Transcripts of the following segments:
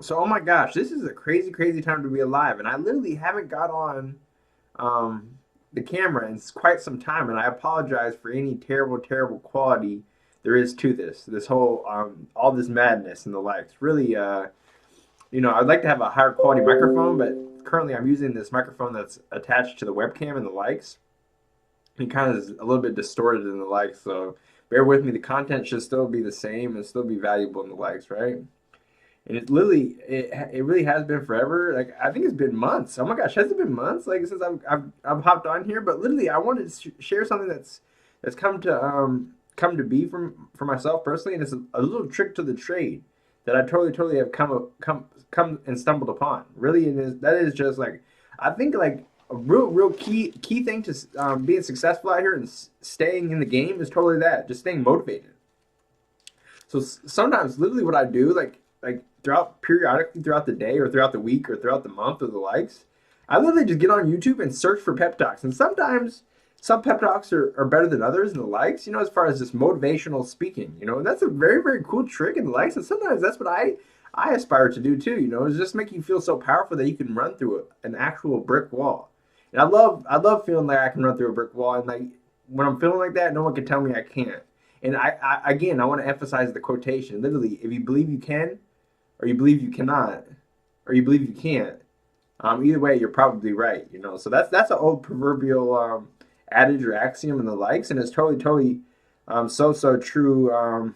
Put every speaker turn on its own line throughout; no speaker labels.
So, oh my gosh, this is a crazy, crazy time to be alive, and I literally haven't got on the camera in quite some time, and I apologize for any terrible, terrible quality there is to this whole all this madness and the likes. Really, I'd like to have a higher quality microphone, but currently I'm using this microphone that's attached to the webcam and the likes. It kind of is a little bit distorted in the likes, so bear with me. The content should still be the same and still be valuable in the likes, right? And it really has been forever. Like I think it's been months. Oh my gosh, has it been months? Like since I've hopped on here, but literally I wanted to share something that's come to be for myself personally, and it's a little trick to the trade that I totally have come and stumbled upon. Really, that is just like I think like a real key thing to being successful out here and staying in the game is totally that, just staying motivated. So sometimes, literally, what I do, like throughout periodically throughout the day or throughout the week or throughout the month or the likes, I literally just get on YouTube and search for pep talks. And sometimes some pep talks are better than others and the likes. As far as just motivational speaking, and that's a very cool trick in the likes. And sometimes that's what I aspire to do too. Is just make you feel so powerful that you can run through an actual brick wall. And I love feeling like I can run through a brick wall, and like when I'm feeling like that, no one can tell me I can't. And I want to emphasize the quotation. Literally, if you believe you can, or you believe you cannot, or you believe you can't, either way, you're probably right. So that's an old proverbial adage or axiom and the likes, and it's totally so true.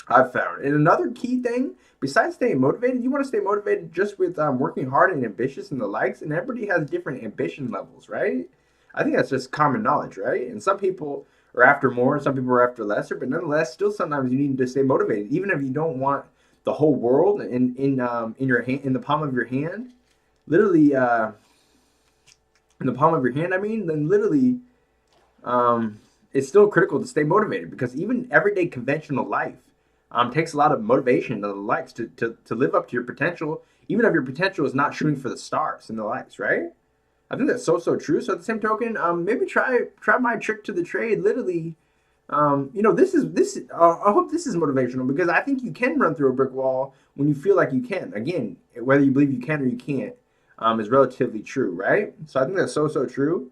I've found. And another key thing, besides staying motivated, you want to stay motivated just with working hard and ambitious and the likes. And everybody has different ambition levels, right? I think that's just common knowledge, right? And some people are after more, some people are after lesser, but nonetheless, still sometimes you need to stay motivated, even if you don't want the whole world in your hand, in the palm of your hand, literally in the palm of your hand. I mean, then literally, it's still critical to stay motivated because even everyday conventional life takes a lot of motivation and the likes to live up to your potential, even if your potential is not shooting for the stars and the likes, right? I think that's so true. So at the same token, maybe try my trick to the trade. Literally, this. I hope this is motivational because I think you can run through a brick wall when you feel like you can. Again, whether you believe you can or you can't, is relatively true, right? So I think that's so true.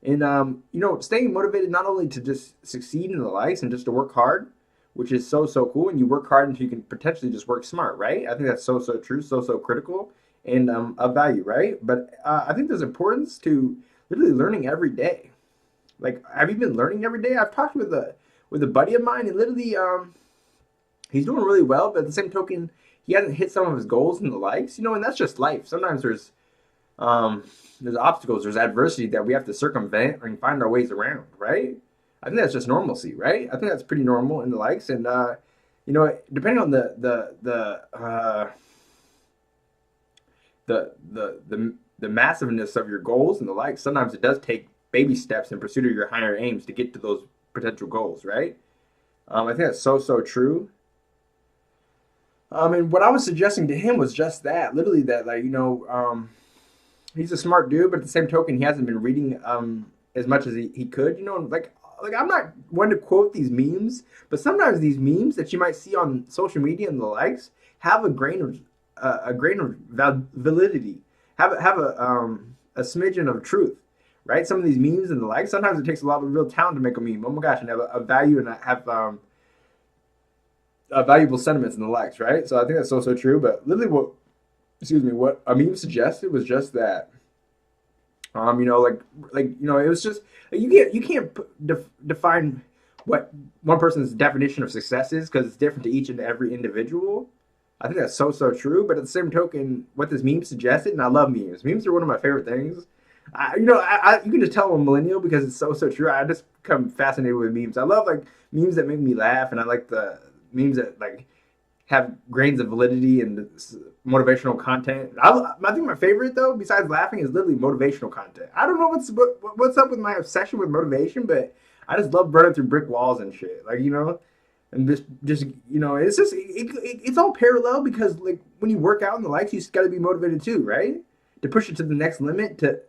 And staying motivated not only to just succeed in the likes and just to work hard, which is so cool, and you work hard until you can potentially just work smart, right? I think that's so true, so critical, and of value, right? But I think there's importance to literally learning every day. Like, have you been learning every day? I've talked with a buddy of mine, and literally, he's doing really well, but at the same token, he hasn't hit some of his goals and the likes, and that's just life. Sometimes there's obstacles, there's adversity that we have to circumvent and find our ways around, right? I think that's just normalcy, right? I think that's pretty normal in the likes, and depending on the massiveness of your goals and the likes, sometimes it does take baby steps in pursuit of your higher aims to get to those potential goals, right? I think that's so true. And what I was suggesting to him was just that, literally that, like, he's a smart dude, but at the same token, he hasn't been reading as much as he could. Like I'm not one to quote these memes, but sometimes these memes that you might see on social media and the likes have a grain of validity, have a smidgen of truth, right? Some of these memes and the likes, sometimes it takes a lot of real talent to make a meme. Oh my gosh, and have a value and have valuable sentiments and the likes, right? So I think that's so true. But literally, what a meme suggested was just that. It was just you can't define what one person's definition of success is because it's different to each and every individual. I think that's so true. But at the same token, what this meme suggested, and I love memes. Memes are one of my favorite things. You can just tell I'm a millennial because it's so true. I just become fascinated with memes. I love like memes that make me laugh, and I like the memes that like have grains of validity and motivational content. I think my favorite though, besides laughing, is literally motivational content. I don't know what's up with my obsession with motivation, but I just love running through brick walls and shit. And just it's all parallel because like when you work out and the likes, you just got to be motivated too, right? To push it to the next limit, to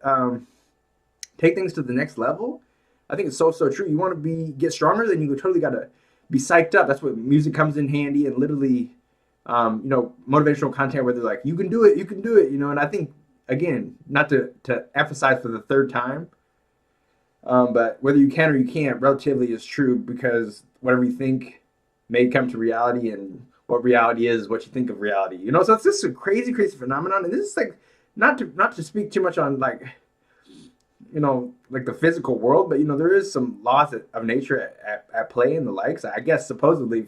take things to the next level. I think it's so true. You want to get stronger, then you totally got to be psyched up. That's what music comes in handy, and literally, motivational content where they're like, you can do it, you can do it, and I think, again, not to emphasize for the third time, but whether you can or you can't relatively is true, because whatever you think may come to reality, and what reality is what you think of reality. So it's just a crazy, crazy phenomenon. And this is like, not to speak too much on like, like the physical world, but there is some laws of nature at play and the likes. I guess supposedly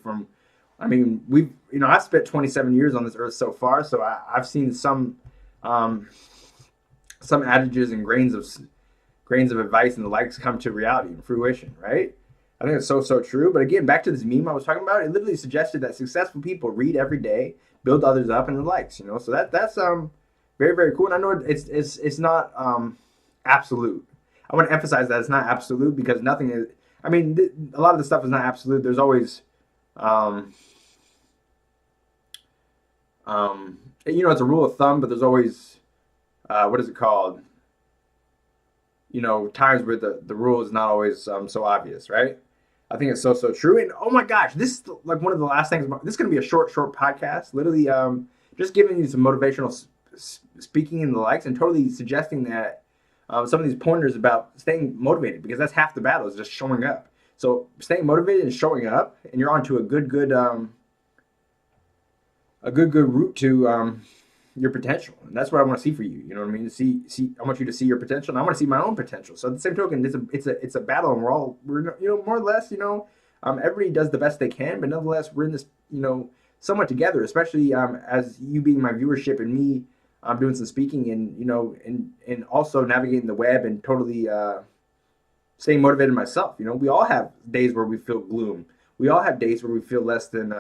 I've spent 27 years on this earth so far, so I've seen some adages and grains of advice and the likes come to reality and fruition, right? I think it's so true. But again, back to this meme I was talking about, it literally suggested that successful people read every day, build others up, and the likes. So that's very, very cool. And I know it's not absolute. I want to emphasize that it's not absolute, because nothing is. A lot of the stuff is not absolute. There's always it's a rule of thumb, but there's always what is it called? Times where the rule is not always so obvious, right? I think it's so true. And oh my gosh, this is like one of the last things. This is going to be a short podcast. Literally, just giving you some motivational speaking and the likes, and totally suggesting that some of these pointers about staying motivated, because that's half the battle, is just showing up. So staying motivated and showing up, and you're onto a good route to your potential. And that's what I want to see for you. You know what I mean? I want you to see your potential, and I want to see my own potential. So at the same token, it's a battle, and we're more or less, everybody does the best they can, but nonetheless, we're in this, somewhat together, especially as you being my viewership and me doing some speaking, and and also navigating the web, and totally staying motivated myself. We all have days where we feel gloom. We all have days where we feel less than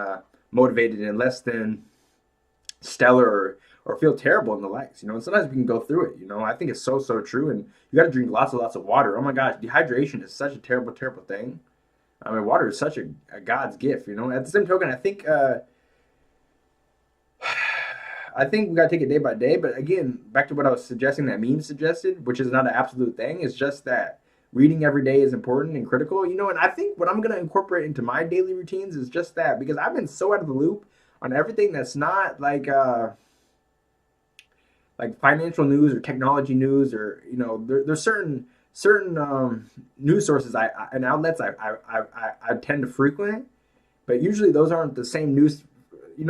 motivated and less than stellar, or feel terrible in the likes, and sometimes we can go through it. I think it's so true. And you got to drink lots of water. Oh my gosh, dehydration is such a terrible thing. Water is such a God's gift. At the same token, I think we got to take it day by day. But again, back to what I was suggesting, that meme suggested, which is not an absolute thing. It's just that reading every day is important and critical. And I think what I'm going to incorporate into my daily routines is just that, because I've been so out of the loop on everything that's not like financial news or technology news, or there's certain news sources and outlets I tend to frequent, but usually those aren't the same news.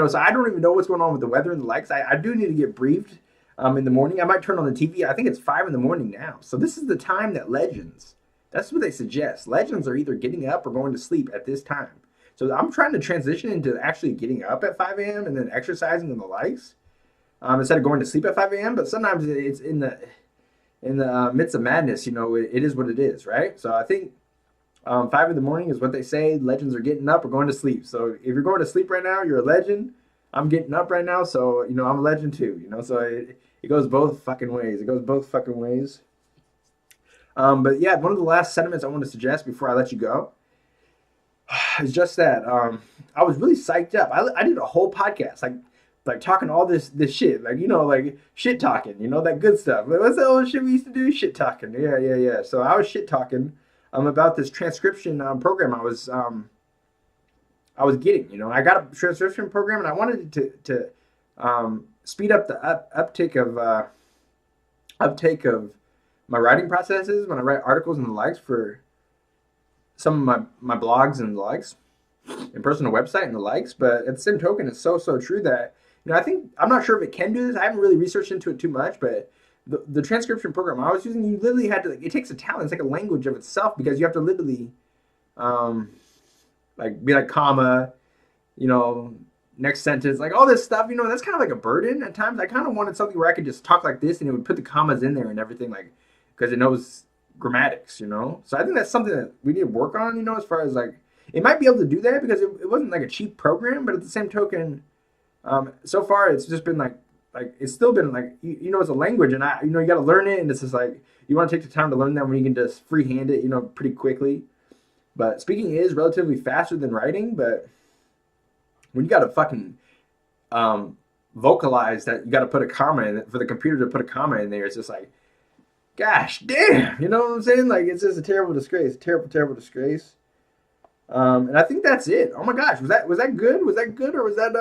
So I don't even know what's going on with the weather and the likes. I do need to get briefed in the morning. I might turn on the TV. I think it's 5 a.m. now. So this is the time that legends. That's what they suggest. Legends are either getting up or going to sleep at this time. So I'm trying to transition into actually getting up at 5 a.m. and then exercising and the likes. Instead of going to sleep at 5 a.m. But sometimes it's in the midst of madness, it is what it is, right? So I think 5 a.m. is what they say. Legends are getting up or going to sleep. So if you're going to sleep right now, you're a legend. I'm getting up right now, so I'm a legend too. So it goes both fucking ways. But yeah, one of the last sentiments I want to suggest before I let you go is just that I was really psyched up. I did a whole podcast, like talking all this shit, like shit talking, that good stuff. What's that old shit we used to do? Shit talking. Yeah. So I was shit talking about this transcription program I was getting. I got a transcription program, and I wanted to speed up the uptake of my writing processes when I write articles and the likes for some of my blogs and the likes, and personal website and the likes. But at the same token, it's so true that I'm not sure if it can do this. I haven't really researched into it too much, but the transcription program I was using, you literally had to, it takes a talent. It's like a language of itself, because you have to literally be like comma, next sentence, like all this stuff. That's kind of like a burden at times. I kind of wanted something where I could just talk like this, and it would put the commas in there and everything, like, because it knows grammatics. So I think that's something that we need to work on. As far as like, it might be able to do that, because it wasn't like a cheap program, but at the same token, so far it's just been like it's still been like, it's a language, and you got to learn it, and it's just like, you want to take the time to learn that when you can just freehand it, pretty quickly. But speaking is relatively faster than writing, but when you got to fucking vocalize that you got to put a comma in it, for the computer to put a comma in there, it's just like, gosh damn, you know what I'm saying? Like, it's just a terrible disgrace, terrible disgrace. And I think that's it. Oh my gosh, was that good? Was that good, or was that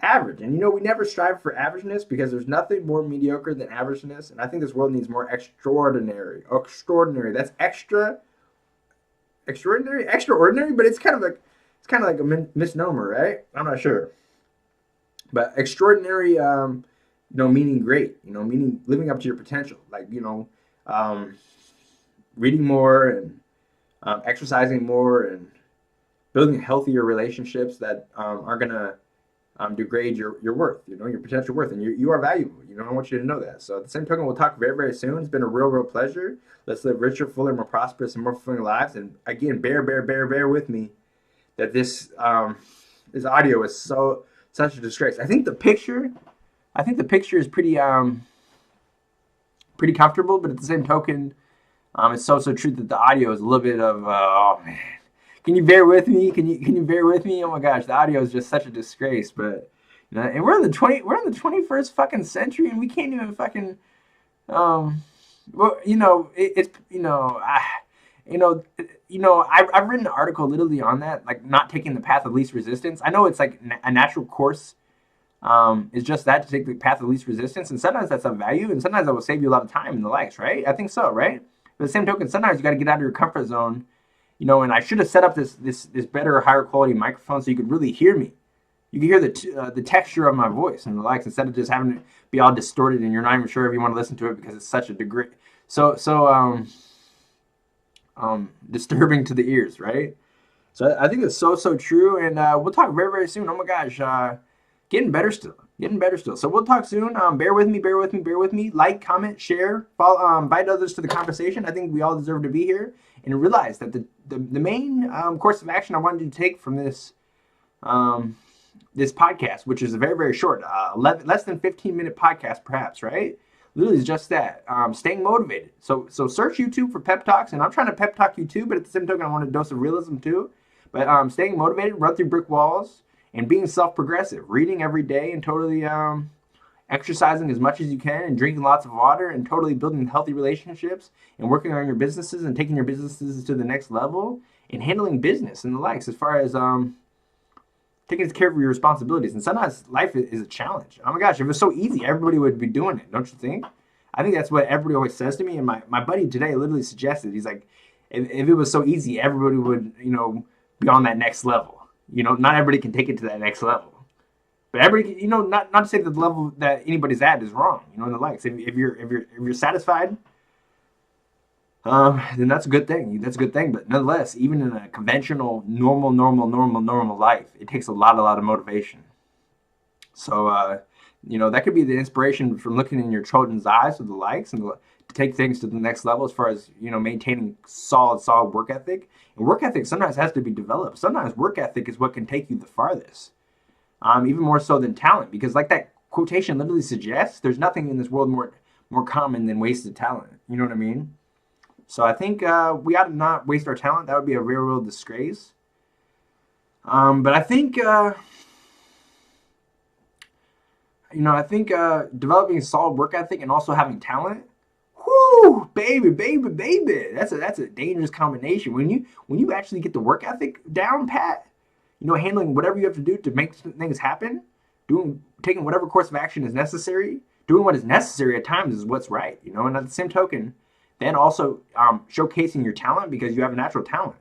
average. And we never strive for averageness because there's nothing more mediocre than averageness. And I think this world needs more extraordinary. Extraordinary. That's extraordinary, but it's kind of like a misnomer, right? I'm not sure. But extraordinary, meaning great, meaning living up to your potential. Like, reading more and exercising more and building healthier relationships that aren't going to degrade your worth, your potential worth. And you are valuable. I want you to know that. So at the same token, we'll talk very, very soon. It's been a real pleasure. Let's live richer, fuller, more prosperous, and more fulfilling lives. And again, bear with me that this audio is such a disgrace. I think the picture is pretty comfortable, but at the same token, it's so true that the audio is a little bit of oh man. Can you bear with me? Can you bear with me? Oh my gosh, the audio is just such a disgrace. But and we're in the 21st fucking century, and we can't even fucking I've written an article literally on that, like not taking the path of least resistance. I know it's like a natural course. Is just that, to take the path of least resistance, and sometimes that's of value, and sometimes that will save you a lot of time and the likes, right? I think so, right? But at the same token, sometimes you got to get out of your comfort zone, and I should have set up this better, higher quality microphone so you could really hear me. You can hear the texture of my voice and the likes, instead of just having it be all distorted and you're not even sure if you want to listen to it because it's such a degree so disturbing to the ears, right? So I think it's so true, and we'll talk very, very soon. Oh my gosh, getting better still. So we'll talk soon. Bear with me. Like, comment, share, follow, invite others to the conversation. I think we all deserve to be here and realize that the main course of action I wanted to take from this this podcast, which is a very, very short, less than 15-minute podcast, perhaps, right? Literally is just that, staying motivated. So search YouTube for pep talks, and I'm trying to pep talk you too, but at the same token, I want a dose of realism too. But staying motivated, run through brick walls, and being self-progressive, reading every day, and totally exercising as much as you can, and drinking lots of water, and totally building healthy relationships, and working on your businesses and taking your businesses to the next level, and handling business and the likes, as far as taking care of your responsibilities. And sometimes life is a challenge. Oh my gosh, if it was so easy, everybody would be doing it, don't you think? I think that's what everybody always says to me. And my buddy today literally suggested, he's like, if it was so easy, everybody would, be on that next level. Not everybody can take it to that next level. But everybody, not to say that the level that anybody's at is wrong, and the likes. If you're satisfied, then that's a good thing. But nonetheless, even in a conventional, normal life, it takes a lot of motivation. So, that could be the inspiration from looking in your children's eyes with the likes, and to take things to the next level as far as, maintaining solid work ethic. And work ethic sometimes has to be developed. Sometimes work ethic is what can take you the farthest, even more so than talent, because like that quotation literally suggests, there's nothing in this world more common than wasted talent. You know what I mean? So I think we ought to not waste our talent. That would be a real disgrace. But I think, developing a solid work ethic and also having talent, whoo, baby. That's a dangerous combination. When you actually get the work ethic down pat, handling whatever you have to do to make things happen, taking whatever course of action is necessary, doing what is necessary at times is what's right, and at the same token, then also showcasing your talent, because you have a natural talent,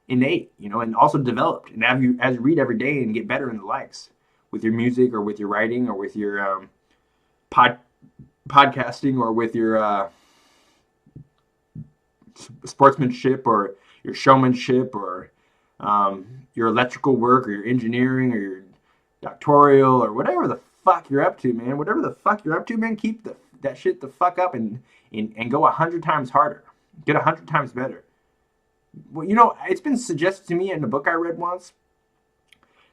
innate, and also developed, and as you read every day and get better in the likes with your music or with your writing or with your podcasting or with your sportsmanship or your showmanship or your electrical work or your engineering or your doctoral or whatever the fuck you're up to, man. Keep that shit the fuck up and go 100 times harder. Get 100 times better. Well, it's been suggested to me in a book I read once.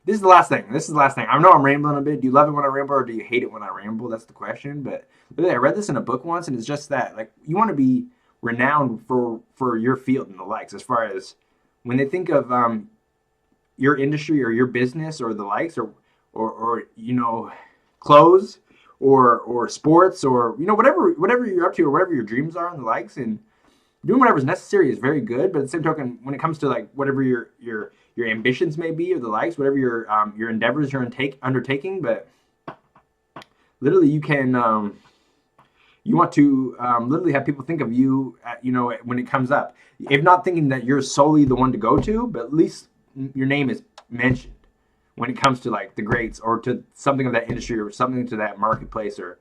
This is the last thing. I know I'm rambling a bit. Do you love it when I ramble, or do you hate it when I ramble? That's the question. But I read this in a book once, and it's just that, like, you want to be renowned for your field and the likes, as far as when they think of your industry or your business or the likes, or clothes or sports, or whatever you're up to, or whatever your dreams are and the likes, and doing whatever's necessary is very good. But at the same token, when it comes to like whatever your your ambitions may be, or the likes, whatever your endeavors you're undertaking. But literally, you want to literally have people think of you, when it comes up. If not thinking that you're solely the one to go to, but at least your name is mentioned when it comes to like the greats or to something of that industry or something to that marketplace or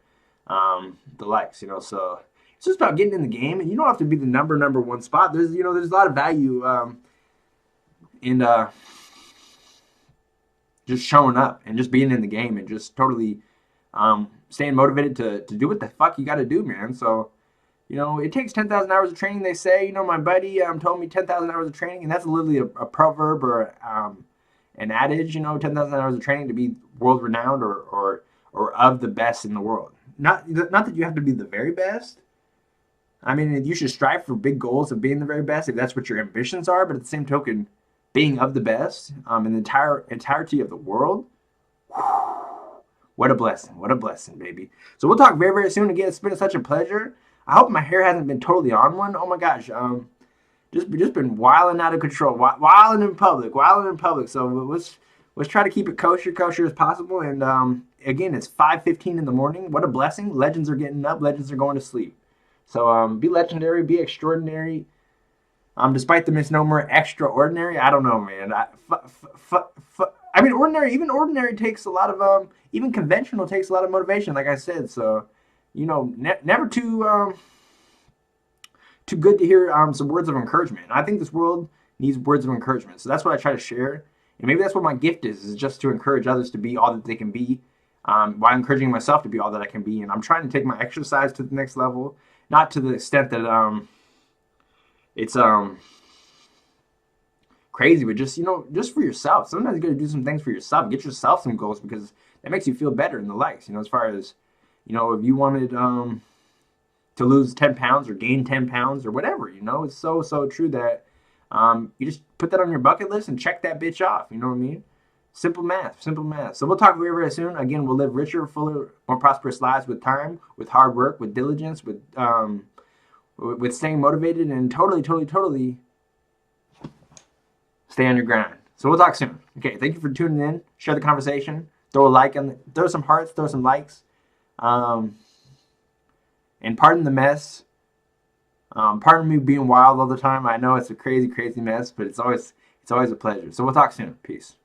the likes. So it's just about getting in the game, and you don't have to be the number one spot. There's a lot of value in just showing up and just being in the game and just totally staying motivated to do what the fuck you got to do, man. So it takes 10,000 hours of training, they say. My buddy told me 10,000 hours of training, and that's literally a proverb or an adage. 10,000 hours of training to be world renowned or of the best in the world. Not that you have to be the very best. I mean, you should strive for big goals of being the very best if that's what your ambitions are. But at the same token, being of the best in the entirety of the world. What a blessing, baby. So we'll talk very, very soon. Again, it's been such a pleasure. I hope my hair hasn't been totally on one. Oh my gosh, just been wilding out of control, wilding in public. So let's try to keep it kosher as possible. And again, it's 5:15 in the morning. What a blessing! Legends are getting up. Legends are going to sleep. So be legendary, be extraordinary. Despite the misnomer extraordinary, I don't know, man. I mean, ordinary takes a lot of even conventional takes a lot of motivation, like I said. So, never too good to hear some words of encouragement. I think this world needs words of encouragement. So that's what I try to share. And maybe that's what my gift is just to encourage others to be all that they can be, while encouraging myself to be all that I can be. And I'm trying to take my exercise to the next level, not to the extent that it's crazy, but just just for yourself. Sometimes you got to do some things for yourself. Get yourself some goals because that makes you feel better in the likes. As far as if you wanted to lose 10 pounds or gain 10 pounds or whatever, it's so true that you just put that on your bucket list and check that bitch off. You know what I mean? Simple math. So we'll talk very, very soon. Again, we'll live richer, fuller, more prosperous lives with time, with hard work, with diligence, with staying motivated, and totally stay on your grind. So we'll talk soon. Okay, thank you for tuning in. Share the conversation. Throw a like throw some hearts, throw some likes. And pardon the mess. Pardon me being wild all the time. I know it's a crazy mess, but it's always a pleasure. So we'll talk soon. Peace.